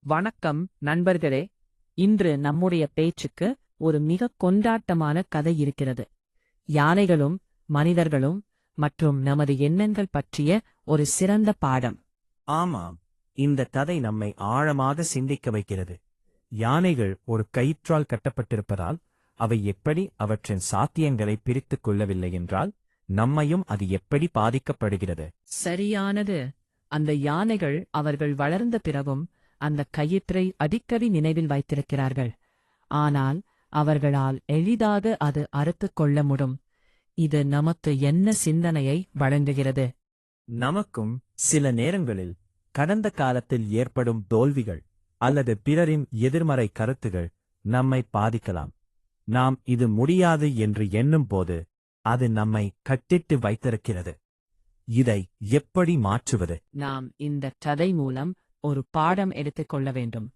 வணக்கம் நண்பர்களே. இன்று நம்முடைய பேச்சுக்கு ஒரு மிக கொண்டாட்டமான கதை இருக்கிறது. யானைகளும் மனிதர்களும் மற்றும் நமது எண்ணங்கள் பற்றிய ஒரு சிறந்த பாடம். ஆமாம், இந்த கதை நம்மை ஆழமாக சிந்திக்க வைக்கிறது. யானைகள் ஒரு கயிற்றால் கட்டப்பட்டிருப்பதால் அவை எப்படி அவற்றின் சாத்தியங்களை பிரித்துக் கொள்ளவில்லை என்றால் நம்மையும் அது எப்படி பாதிக்கப்படுகிறது. சரியானது. அந்த யானைகள் அவர்கள் வளர்ந்த பிறகும் அந்த கயிற்றை அடிக்கடி நினைவில் வைத்திருக்கிறார்கள். ஆனால் அவர்களால் எளிதாக அது அறுத்துக் கொள்ள முடியும். இது நமக்கு என்ன சிந்தனையை வழங்குகிறது? நமக்கும் சில நேரங்களில் கடந்த காலத்தில் ஏற்படும் தோல்விகள் அல்லது பிறரின் எதிர்மறை கருத்துகள் நம்மை பாதிக்கலாம். நாம் இது முடியாது என்று எண்ணும் போது அது நம்மை கட்டிட்டு வைத்திருக்கிறது. இதை எப்படி மாற்றுவது? நாம் இந்த கதை மூலம் ஒரு பாடம் எடுத்துக்கொள்ள வேண்டும்.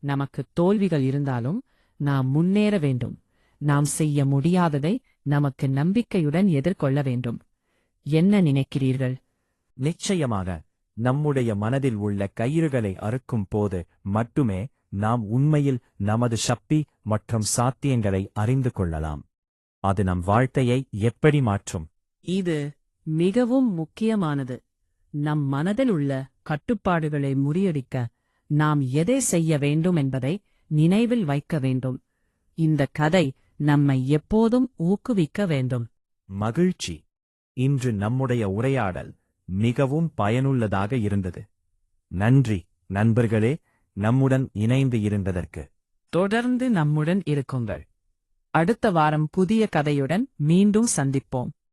நமக்கு தோல்விகள் இருந்தாலும் நாம் முன்னேற வேண்டும். நாம் செய்ய முடியாததை நமக்கு நம்பிக்கையுடன் எதிர்கொள்ள வேண்டும். என்ன நினைக்கிறீர்கள்? நிச்சயமாக, நம்முடைய மனதில் உள்ள கயிறுகளை அறுக்கும் போது மட்டுமே நாம் உண்மையில் நமது சக்தி மற்றும் சாத்தியங்களை அறிந்து கொள்ளலாம். அது நம் வாழ்க்கையை எப்படி மாற்றும்? இது மிகவும் முக்கியமானது. நம் மனதில் உள்ள கட்டுப்பாடுகளை முறியடிக்க நாம் எதை செய்ய வேண்டும் என்பதை நினைவில் வைக்க வேண்டும். இந்த கதை நம்மை எப்போதும் ஊக்குவிக்க வேண்டும். மகிழ்ச்சி. இன்று நம்முடைய உரையாடல் மிகவும் பயனுள்ளதாக இருந்தது. நன்றி நண்பர்களே, நம்முடன் இணைந்து இருந்ததற்கு. தொடர்ந்து நம்முடன் இருக்குங்கள். அடுத்த வாரம் புதிய கதையுடன் மீண்டும் சந்திப்போம்.